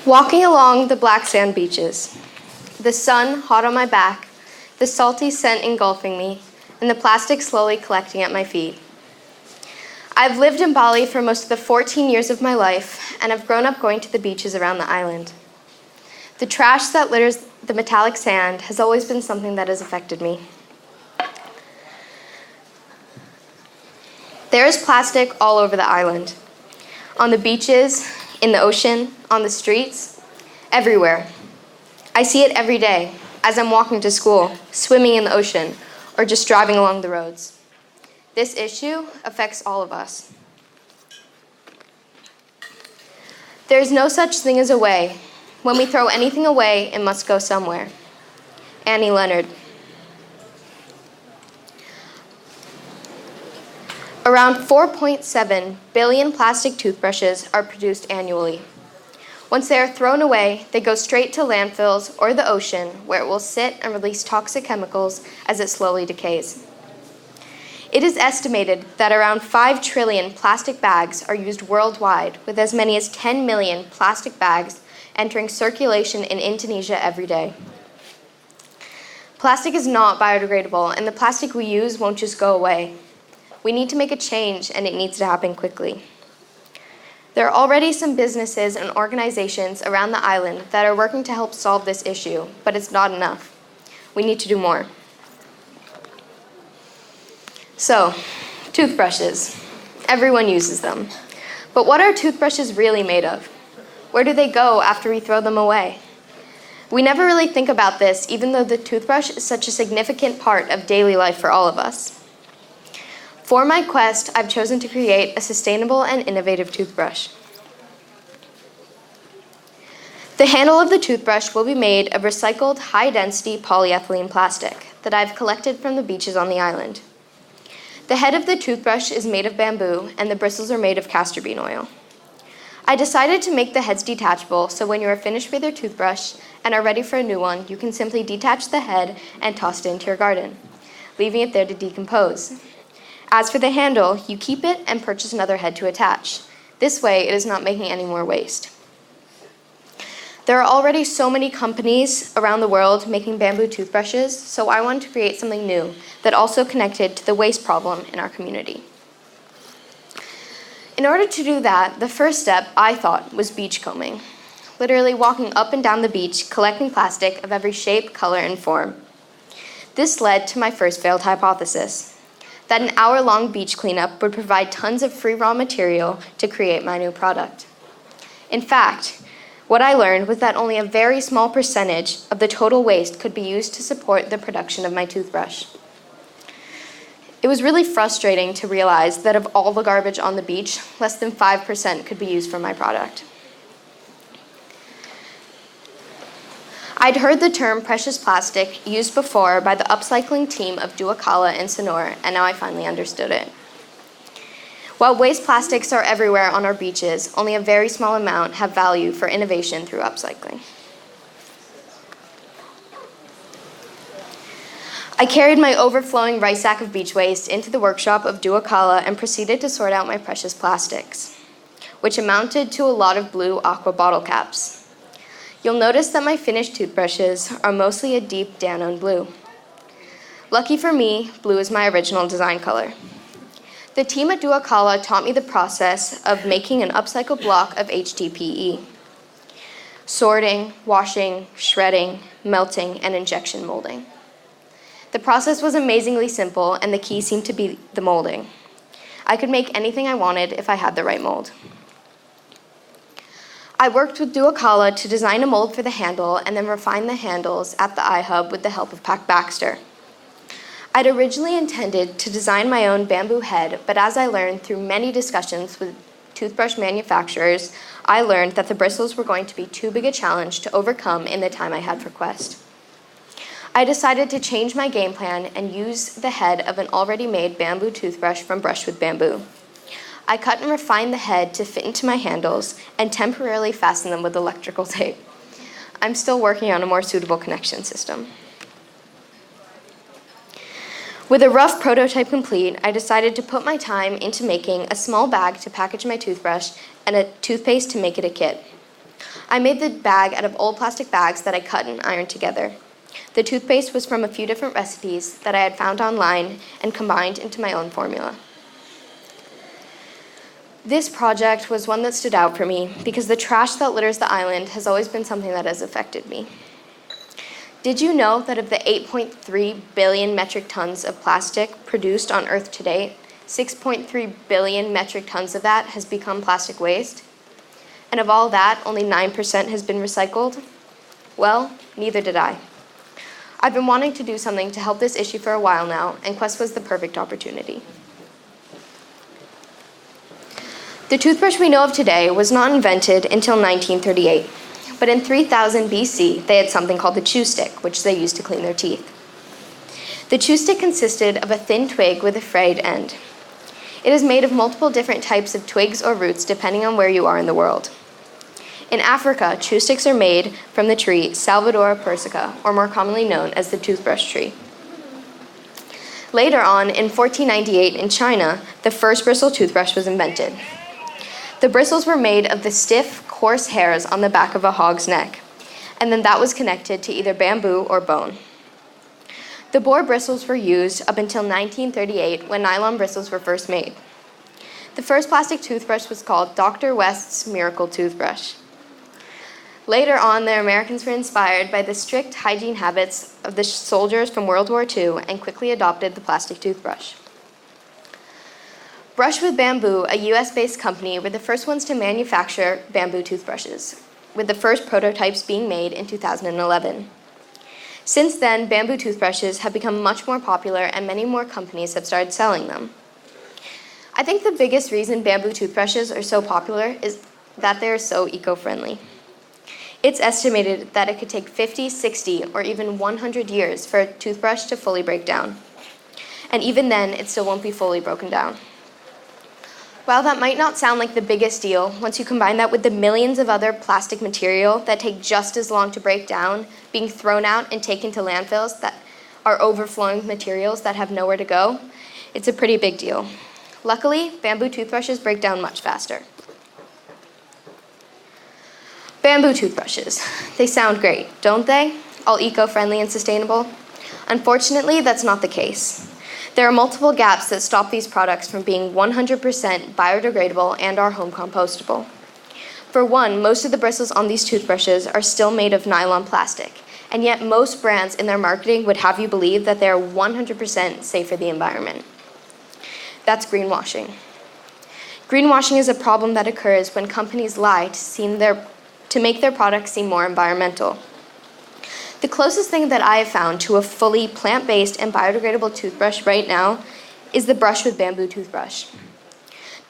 Walking along the black sand beaches, the sun hot on my back, the salty scent engulfing me, and the plastic slowly collecting at my feet. I've lived in Bali for most of the 14 years of my life, and I've grown up going to the beaches around the island. The trash that litters the metallic sand has always been something that has affected me. There is plastic all over the island. On the beaches, in the ocean, on the streets, everywhere. I see it every day as I'm walking to school, swimming in the ocean, or just driving along the roads. This issue affects all of us. There is no such thing as a way. When we throw anything away, it must go somewhere. Annie Leonard. Around 4.7 billion plastic toothbrushes are produced annually. Once they are thrown away, they go straight to landfills or the ocean, where it will sit and release toxic chemicals as it slowly decays. It is estimated that around 5 trillion plastic bags are used worldwide, with as many as 10 million plastic bags entering circulation in Indonesia every day. Plastic is not biodegradable, and the plastic we use won't just go away. We need to make a change, and it needs to happen quickly. There are already some businesses and organizations around the island that are working to help solve this issue, but it's not enough. We need to do more. So, toothbrushes. Everyone uses them. But what are toothbrushes really made of? Where do they go after we throw them away? We never really think about this, even though the toothbrush is such a significant part of daily life for all of us. For my quest, I've chosen to create a sustainable and innovative toothbrush. The handle of the toothbrush will be made of recycled high-density polyethylene plastic that I've collected from the beaches on the island. The head of the toothbrush is made of bamboo, and the bristles are made of castor bean oil. I decided to make the heads detachable, so when you are finished with your toothbrush and are ready for a new one, you can simply detach the head and toss it into your garden, leaving it there to decompose. As for the handle, you keep it and purchase another head to attach. This way, it is not making any more waste. There are already so many companies around the world making bamboo toothbrushes, so I wanted to create something new that also connected to the waste problem in our community. In order to do that, the first step, I thought, was beachcombing. Literally walking up and down the beach, collecting plastic of every shape, color, and form. This led to my first failed hypothesis, that an hour-long beach cleanup would provide tons of free raw material to create my new product. In fact, what I learned was that only a very small percentage of the total waste could be used to support the production of my toothbrush. It was really frustrating to realize that of all the garbage on the beach, less than 5% could be used for my product. I'd heard the term precious plastic used before by the upcycling team of Duakala and Sonora, and now I finally understood it. While waste plastics are everywhere on our beaches, only a very small amount have value for innovation through upcycling. I carried my overflowing rice sack of beach waste into the workshop of Duakala and proceeded to sort out my precious plastics, which amounted to a lot of blue aqua bottle caps. You'll notice that my finished toothbrushes are mostly a deep Danone blue. Lucky for me, blue is my original design color. The team at Duakala taught me the process of making an upcycled block of HDPE. Sorting, washing, shredding, melting, and injection molding. The process was amazingly simple, and the key seemed to be the molding. I could make anything I wanted if I had the right mold. I worked with Duakala to design a mold for the handle and then refine the handles at the iHub with the help of Pac Baxter. I'd originally intended to design my own bamboo head, but as I learned through many discussions with toothbrush manufacturers, I learned that the bristles were going to be too big a challenge to overcome in the time I had for Quest. I decided to change my game plan and use the head of an already made bamboo toothbrush from Brush with Bamboo. I cut and refined the head to fit into my handles and temporarily fastened them with electrical tape. I'm still working on a more suitable connection system. With a rough prototype complete, I decided to put my time into making a small bag to package my toothbrush and a toothpaste to make it a kit. I made the bag out of old plastic bags that I cut and ironed together. The toothpaste was from a few different recipes that I had found online and combined into my own formula. This project was one that stood out for me because the trash that litters the island has always been something that has affected me. Did you know that of the 8.3 billion metric tons of plastic produced on Earth to date, 6.3 billion metric tons of that has become plastic waste? And of all that, only 9% has been recycled? Well, neither did I. I've been wanting to do something to help this issue for a while now, and Quest was the perfect opportunity. The toothbrush we know of today was not invented until 1938, but in 3000 BC, they had something called the chew stick, which they used to clean their teeth. The chew stick consisted of a thin twig with a frayed end. It is made of multiple different types of twigs or roots depending on where you are in the world. In Africa, chew sticks are made from the tree Salvadora persica, or more commonly known as the toothbrush tree. Later on, in 1498 in China, the first bristle toothbrush was invented. The bristles were made of the stiff, coarse hairs on the back of a hog's neck, and then that was connected to either bamboo or bone. The boar bristles were used up until 1938 when nylon bristles were first made. The first plastic toothbrush was called Dr. West's Miracle Toothbrush. Later on, the Americans were inspired by the strict hygiene habits of the soldiers from World War II and quickly adopted the plastic toothbrush. Brush with Bamboo, a US-based company, were the first ones to manufacture bamboo toothbrushes, with the first prototypes being made in 2011. Since then, bamboo toothbrushes have become much more popular and many more companies have started selling them. I think the biggest reason bamboo toothbrushes are so popular is that they are so eco-friendly. It's estimated that it could take 50, 60, or even 100 years for a toothbrush to fully break down. And even then, it still won't be fully broken down. While that might not sound like the biggest deal, once you combine that with the millions of other plastic material that take just as long to break down, being thrown out and taken to landfills that are overflowing materials that have nowhere to go, it's a pretty big deal. Luckily, bamboo toothbrushes break down much faster. Bamboo toothbrushes. They sound great, don't they? All eco-friendly and sustainable? Unfortunately, that's not the case. There are multiple gaps that stop these products from being 100% biodegradable and are home compostable. For one, most of the bristles on these toothbrushes are still made of nylon plastic, and yet most brands in their marketing would have you believe that they are 100% safe for the environment. That's greenwashing. Greenwashing is a problem that occurs when companies lie to make their products seem more environmental. The closest thing that I have found to a fully plant-based and biodegradable toothbrush right now is the Brush with Bamboo toothbrush.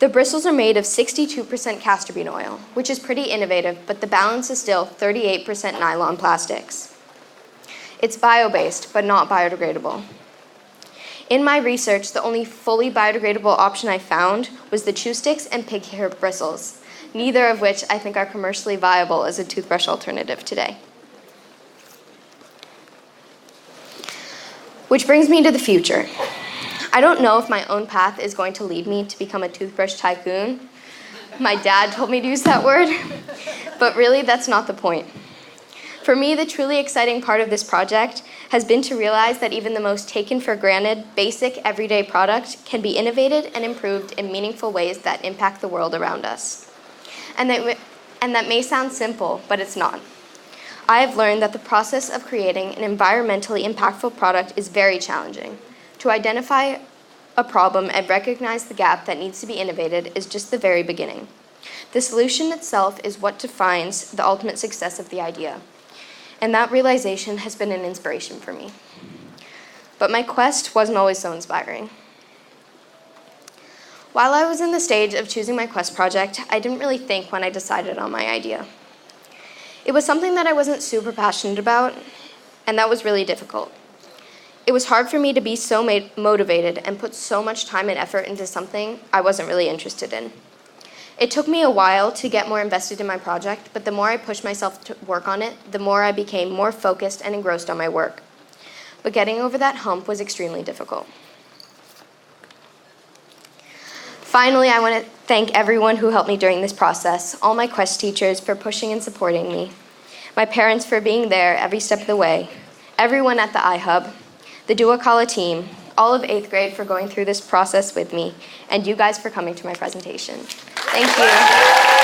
The bristles are made of 62% castor bean oil, which is pretty innovative, but the balance is still 38% nylon plastics. It's bio-based, but not biodegradable. In my research, the only fully biodegradable option I found was the chew sticks and pig hair bristles, neither of which I think are commercially viable as a toothbrush alternative today. Which brings me to the future. I don't know if my own path is going to lead me to become a toothbrush tycoon. My dad told me to use that word, but really that's not the point. For me, the truly exciting part of this project has been to realize that even the most taken for granted, basic, everyday product can be innovated and improved in meaningful ways that impact the world around us. And that may sound simple, but it's not. I have learned that the process of creating an environmentally impactful product is very challenging. To identify a problem and recognize the gap that needs to be innovated is just the very beginning. The solution itself is what defines the ultimate success of the idea. And that realization has been an inspiration for me. But my quest wasn't always so inspiring. While I was in the stage of choosing my quest project, I didn't really think when I decided on my idea. It was something that I wasn't super passionate about, and that was really difficult. It was hard for me to be so motivated and put so much time and effort into something I wasn't really interested in. It took me a while to get more invested in my project, but the more I pushed myself to work on it, the more I became more focused and engrossed on my work. But getting over that hump was extremely difficult. Finally, I thank everyone who helped me during this process, all my Quest teachers for pushing and supporting me, my parents for being there every step of the way, everyone at the iHub, the Duakala team, all of 8th grade for going through this process with me, and you guys for coming to my presentation. Thank you.